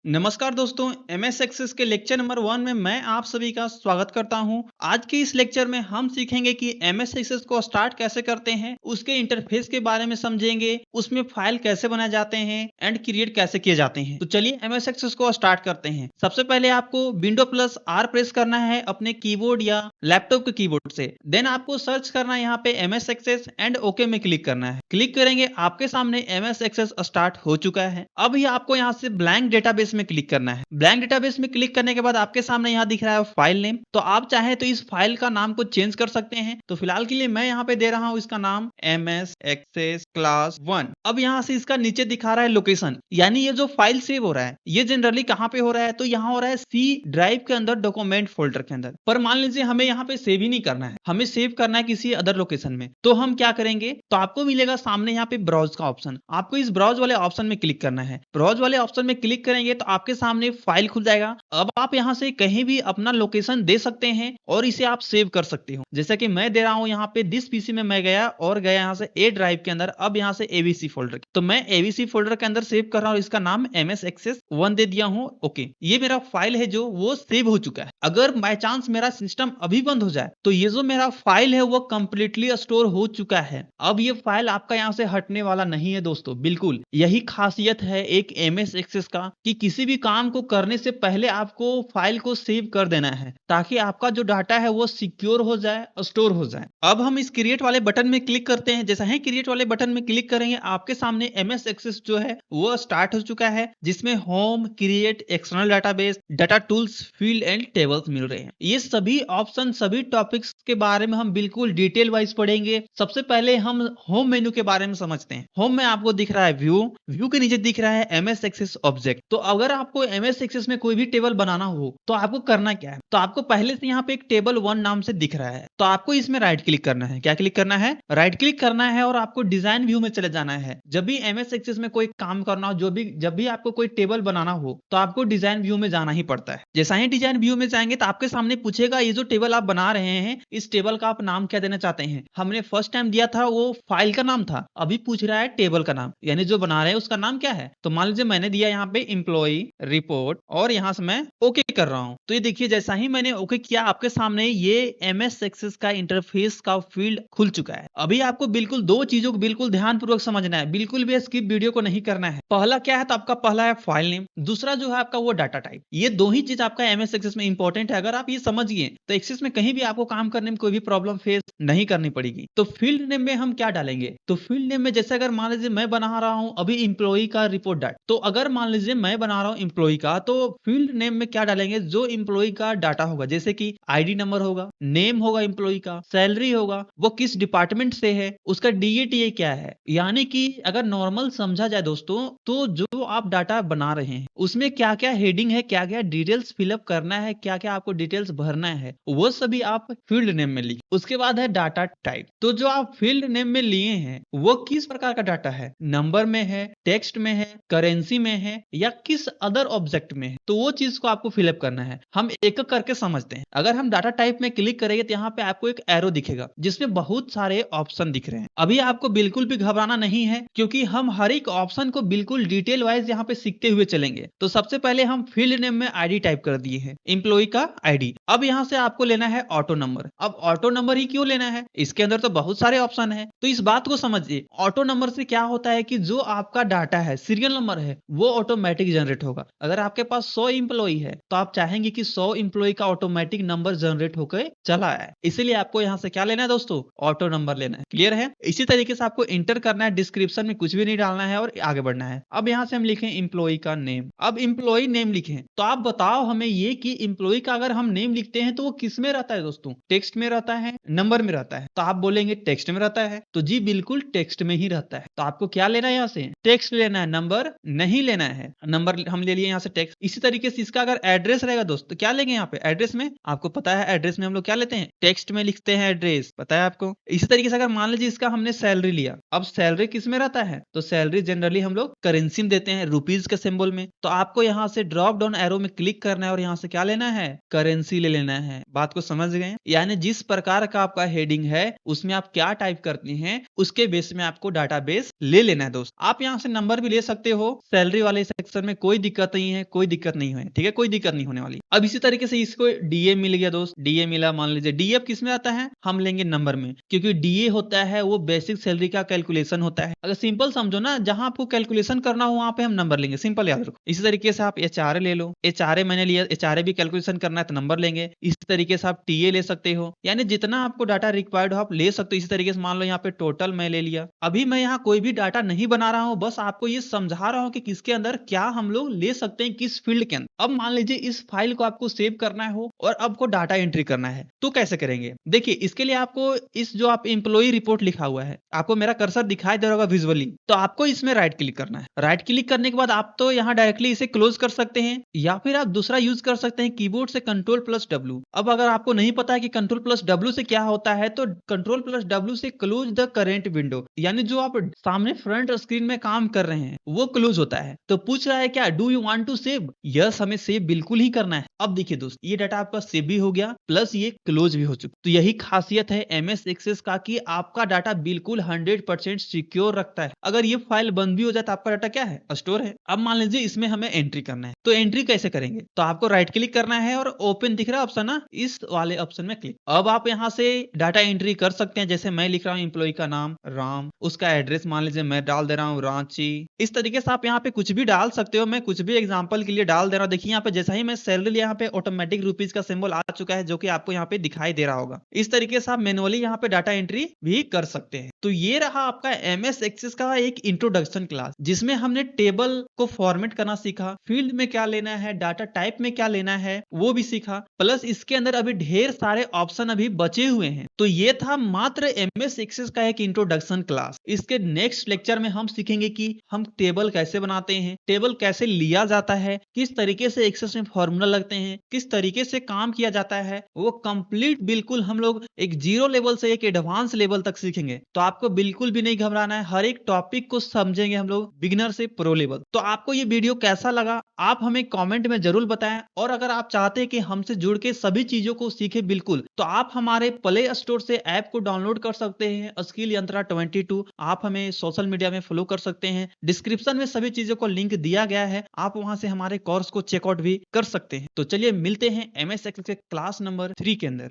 नमस्कार दोस्तों, MS access के लेक्चर नंबर 1 में मैं आप सभी का स्वागत करता हूं। आज के इस लेक्चर में हम सीखेंगे कि एमएस एक्सेस को स्टार्ट कैसे करते हैं, उसके इंटरफेस के बारे में समझेंगे, उसमें फाइल कैसे बनाए जाते हैं एंड क्रिएट कैसे किए जाते हैं। तो चलिए एमएस एक्सेस को स्टार्ट करते हैं। सबसे पहले आपको विंडो प्लस आर प्रेस करना है अपने कीबोर्ड या लैपटॉप के कीबोर्ड से। देन आपको सर्च करना है यहाँ पे एमएस एक्सेस एंड ओके में क्लिक करना है। क्लिक करेंगे, आपके सामने एमएस एक्सेस स्टार्ट हो चुका है। अब ही आपको यहाँ से ब्लैंक डेटाबेस में क्लिक करना है। ब्लैंक डेटाबेस में क्लिक करने के बाद आपके सामने यहाँ दिख रहा है फाइल नेम। तो आप चाहे तो इस फाइल का नाम को चेंज कर सकते हैं। तो फिलहाल के लिए मैं यहाँ पे दे रहा हूँ इसका नाम एमएस एक्सेस क्लास 1। अब यहाँ से इसका नीचे दिखा रहा है लोकेशन, यानी ये जो फाइल सेव हो रहा है ये जनरली कहाँ पे हो रहा है, तो यहाँ हो रहा है सी ड्राइव के अंदर डॉक्यूमेंट फोल्डर के अंदर। पर मान लीजिए हमें यहाँ पे सेव ही नहीं करना है, हमें सेव करना है किसी अदर लोकेशन में। तो हम क्या करेंगे, तो आपको मिलेगा सामने यहाँ पे ब्राउज का ऑप्शन। आपको इस ब्राउज वाले ऑप्शन में क्लिक करना है। ब्राउज वाले ऑप्शन में क्लिक करेंगे तो आपके सामने फाइल खुल जाएगा। अब आप यहाँ से कहीं भी अपना लोकेशन दे सकते हैं और इसे आप सेव कर सकते हो। जैसा कि मैं दे रहा हूँ यहाँ पे दिस पीसी में मैं गया और गया यहाँ से ए ड्राइव के अंदर। अब यहाँ से एबीसी फोल्डर, तो मैं एबीसी फोल्डर के अंदर सेव कर रहा हूँ। इसका नाम एमएस एक्सेस 1 दे दिया हूँ। ओके, ये मेरा फाइल है जो वो सेव हो चुका है। अगर बाय चांस मेरा सिस्टम अभी बंद हो जाए तो ये जो मेरा फाइल है वो कंप्लीटली स्टोर हो चुका है। अब ये फाइल आपका यहाँ से हटने वाला नहीं है दोस्तों, बिल्कुल। यही खासियत है एक एमएस एक्सेस का कि किसी भी काम को करने से पहले आपको फाइल को सेव कर देना है ताकि आपका जो डाटा है वो सिक्योर हो जाए, स्टोर हो जाए। अब हम इस क्रिएट वाले बटन में क्लिक करते हैं। जैसा ही क्रिएट वाले बटन में क्लिक करेंगे आपके सामने एमएस एक्सेस जो है वो स्टार्ट हो चुका है, जिसमें home, create, external database, data tools, field and tables मिल रहे हैं। ये सभी ऑप्शन, सभी टॉपिक्स के बारे में हम बिल्कुल डिटेल वाइज पढ़ेंगे। सबसे पहले हम होम मेन्यू के बारे में समझते हैं। होम में आपको दिख रहा है व्यू, व्यू के नीचे दिख रहा है एमएस एक्सेस ऑब्जेक्ट। तो अगर आपको एमएस एक्सेस में कोई भी टेबल बनाना हो तो आपको करना क्या है, तो आपको पहले से यहाँ पे एक टेबल 1 नाम से दिख रहा है। तो आपको इसमें राइट क्लिक करना है। क्या क्लिक करना है? राइट क्लिक करना है और आपको डिजाइन व्यू में चले जाना है। जब भी एमएस एक्सेस में कोई काम करना हो, जब भी आपको कोई टेबल बनाना हो तो आपको डिजाइन व्यू में जाना ही पड़ता है। जैसा ही डिजाइन व्यू में जाएंगे तो आपके सामने पूछेगा ये जो टेबल आप बना रहे हैं इस टेबल का आप नाम क्या देना चाहते हैं। हमने फर्स्ट टाइम दिया था वो फाइल का नाम था, अभी पूछ रहा है टेबल का नाम, यानी जो बना रहे हैं उसका नाम क्या है। तो मान लीजिए मैंने दिया यहाँ पे एम्प्लॉई रिपोर्ट और यहाँ से मैं ओके कर रहा हूँ। तो ये देखिए जैसा ही मैंने ओके किया आपके सामने ये एमएस एक्सेस का इंटरफेस का फील्ड खुल चुका है। अभी आपको बिल्कुल दो चीजों को बिल्कुल ध्यानपूर्वक समझना है, बिल्कुल भी स्किप वीडियो को नहीं करना है। पहला क्या है, तो आपका पहला है फाइल नेम, दूसरा जो है आपका वो डाटा टाइप। ये दो ही चीज आपका एमएस एक्सेस में इंपॉर्टेंट है। अगर आप ये समझ गए तो एक्सेस में कहीं भी आपको काम करने में कोई भी प्रॉब्लम फेस नहीं करनी पड़ेगी। तो फील्ड नेम में हम क्या डालेंगे, तो फील्ड नेम में जैसे अगर मान लीजिए मैं बना रहा हूं अभी एम्प्लॉई का रिपोर्ट डाटा, तो अगर मान लीजिए मैं बना रहा हूं एम्प्लॉई का, तो फील्ड नेम में क्या डालेंगे, जो एम्प्लॉई का डाटा होगा, जैसे कि आईडी नंबर होगा, नेम होगा एम्प्लॉई का, सैलरी होगा, वो किस डिपार्टमेंट से है, उसका डीएटीए क्या है। यानी कि अगर नॉर्मल समझा जाए दोस्तों तो जो आप डाटा बना रहे हैं उसमें क्या क्या हेडिंग है, क्या क्या डिटेल्स फिलअप करना है, क्या क्या आपको डिटेल्स भरना है, वो सभी आप फील्ड नेम में लिखिए। उसके बाद है डाटा टाइप। तो जो आप फील्ड नेम में लिए हैं वो किस प्रकार का डाटा है, नंबर में है, टेक्स्ट में है, करेंसी में है या किस अदर ऑब्जेक्ट में है, तो वो चीज को आपको फिलअप करना है। हम एक एक करके समझते हैं। अगर हम डाटा टाइप में क्लिक करेंगे तो यहाँ पे आपको एक एरो दिखेगा जिसमें बहुत सारे ऑप्शन दिख रहे हैं। अभी आपको बिल्कुल भी घबराना नहीं है क्योंकि हम हर एक ऑप्शन को बिल्कुल डिटेल वाइज यहाँ पे सीखते हुए चलेंगे। तो सबसे पहले हम फील्ड नेम में आईडी टाइप कर दिए हैं, एम्प्लॉय का आईडी। अब यहाँ से आपको लेना है ऑटो नंबर। अब ऑटो नंबर ही क्यों लेना है, इसके अंदर तो बहुत सारे ऑप्शन है। तो इस बात को समझिए, ऑटो नंबर से क्या होता है कि जो आपका डाटा है, सीरियल नंबर है, वो ऑटोमेटिक जनरेट होगा। अगर आपके पास 100 इंप्लॉई है तो आप चाहेंगे कि 100 इंप्लॉई का ऑटोमेटिक नंबर जनरेट होकर चला आए, इसीलिए आपको यहाँ से क्या लेना है दोस्तों, ऑटो नंबर लेना है। क्लियर है? इसी तरीके से आपको इंटर करना है, डिस्क्रिप्शन में कुछ भी नहीं डालना है और आगे बढ़ना है। अब यहाँ से हम लिखें इंप्लॉई का नेम। अब इंप्लॉई नेम लिखें तो आप बताओ हमें ये कि इंप्लॉई का अगर हम नेम लिखते हैं तो वो किस में रहता है दोस्तों, टेक्स्ट में रहता है, नंबर में रहता है। तो आप बोलेंगे टेक्स्ट में रहता है, तो जी बिल्कुल टेक्स्ट में ही रहता है। तो आपको क्या लेना है, यहाँ से टेक्स्ट लेना है, नंबर नहीं लेना है। नंबर हम ले लिए यहाँ से टेक्स्ट। इसी तरीके से इसका अगर एड्रेस रहेगा दोस्त तो क्या लेंगे यहाँ पे, एड्रेस में आपको पता है एड्रेस में हम लोग क्या लेते हैं, टेक्स्ट में लिखते हैं एड्रेस, पता है आपको। इसी तरीके से अगर मान लीजिए इसका हमने सैलरी लिया, अब सैलरी किस में रहता है, तो सैलरी जनरली हम लोग करेंसी में देते हैं, रुपीज के सिंबल में। तो आपको यहाँ से ड्रॉप डाउन एरो में क्लिक करना है और यहाँ से क्या लेना है, करेंसी ले लेना है। बात को समझ गए? यानी जिस प्रकार का आपका हेडिंग है उसमें आप क्या टाइप करते हैं उसके बेस में आपको डाटाबेस ले लेना है दोस्त। आप यहाँ से नंबर भी ले सकते हो, सैलरी वाले सेक्शन में कोई दिक्कत नहीं है, कोई दिक्कत नहीं है, ठीक है, कोई दिक्कत नहीं होने वाली। अब इसी तरीके से इसको डीए मिल गया दोस्त, डीए मिला, मान लीजिए डीए अब किस में आता है, हम लेंगे नंबर में, क्योंकि डीए होता है वो बेसिक सैलरी का कैलकुलेशन होता है। अगर सिंपल समझो ना, जहां आपको कैलकुलेशन करना हो वहां पे हम नंबर लेंगे, सिंपल याद रखो। इसी तरीके से आप एचआरए ले लो, एचआरए मैंने लिया, एचआरए भी कैलकुलेशन करना है तो नंबर लेंगे। इस तरीके से आप टीए ले सकते हो, यानी जितना आपको डाटा रिक्वायर्ड हो आप ले सकते हो। इसी तरीके से मान लो यहाँ पे टोटल मैं ले लिया। अभी मैं यहाँ कोई भी डाटा नहीं बना रहा हूँ, बस आपको ये समझा रहा हूँ कि किसके अंदर क्या हम लोग ले सकते हैं, किस फील्ड के अंदर। अब मान लीजिए इस फाइल को आपको सेव करना हो और आपको डाटा एंट्री करना है, तो कैसे करेंगे? देखिए, इसके लिए आपको इस जो आप एम्प्लॉय रिपोर्ट लिखा हुआ है, आपको मेरा कर्सर दिखाई दे रहा होगा विजुअली, तो आपको इसमें राइट क्लिक करना है। राइट क्लिक करने के बाद आप तो यहाँ डायरेक्टली इसे क्लोज कर सकते हैं, या फिर आप दूसरा यूज कर सकते हैं कीबोर्ड से Ctrl+W। अब अगर आपको नहीं पता है कि Ctrl+W से क्या होता है, तो Ctrl+W से क्लोज द करेंट विंडो, यानी जो आप सामने फ्रंट स्क्रीन में काम कर रहे हैं वो क्लोज होता है। तो पूछ रहा है क्या do you want to save? Yes, हमें सेव बिल्कुल ही करना है। अब देखिए दोस्त, ये डाटा आपका सेव भी हो गया प्लस ये क्लोज भी हो चुका। तो यही खासियत है एमएस एक्सेस का कि आपका डाटा बिल्कुल 100% सिक्योर रखता है। अगर ये फाइल बंद भी हो जाए तो आपका डाटा क्या है, स्टोर है। अब मान लीजिए इसमें हमें एंट्री करना है, तो एंट्री कैसे करेंगे? तो आपको राइट क्लिक करना है और ओपन दिख रहा है ऑप्शन ना, इस वाले ऑप्शन में क्लिक। अब आप यहाँ से डाटा एंट्री कर सकते हैं। जैसे मैं लिख रहा हूँ एम्प्लॉय का नाम राम, उसका एड्रेस मान लीजिए मैं डाल दे रहा हूँ रांची। इस तरीके से आप यहाँ पे कुछ भी डाल सकते हो। मैं कुछ भी एग्जांपल के लिए डाल दे रहा हूँ। देखिए यहाँ पे जैसा ही मैं सैलरी यहाँ पे ऑटोमेटिक रुपीज का सिंबल आ चुका है, जो कि आपको यहाँ पे दिखाई दे रहा होगा। इस तरीके से आप मैनुअली यहाँ पे डाटा एंट्री भी कर सकते हैं। तो ये रहा आपका एमएस एक्सेस का एक इंट्रोडक्शन क्लास, जिसमें हमने टेबल को फॉर्मेट करना सीखा, फील्ड में क्या लेना है, डाटा टाइप में क्या लेना है वो भी सीखा, प्लस इसके अंदर अभी ढेर सारे ऑप्शन अभी बचे हुए हैं। तो ये था मात्र एमएस एक्सेस का एक इंट्रोडक्शन क्लास। इसके नेक्स्ट लेक्चर में हम सीखेंगे कि हम टेबल कैसे बनाते हैं, टेबल कैसे लिया जाता है, किस तरीके से एक्सेस में फॉर्मूला लगते हैं, किस तरीके से काम किया जाता है, वो कंप्लीट बिल्कुल हम लोग एक जीरो लेवल से एक एडवांस लेवल तक सीखेंगे। तो आपको बिल्कुल भी नहीं घबराना है, हर एक टॉपिक को समझेंगे हम लोग बिगिनर से प्रो लेवल। तो आपको ये वीडियो कैसा लगा आप हमें कमेंट में जरूर बताएं, और अगर आप चाहते हैं कि हमसे जुड़ के सभी चीजों को सीखे बिल्कुल, तो आप हमारे प्ले स्टोर से ऐप को डाउनलोड कर सकते हैं, स्किल यंत्रा 22। आप हमें सोशल मीडिया में फॉलो कर सकते हैं, डिस्क्रिप्शन में सभी चीजों को लिंक दिया गया है, आप वहां से हमारे कोर्स को चेकआउट भी कर सकते हैं। तो चलिए मिलते हैं एमएस एक्सेल के क्लास नंबर 3 के अंदर।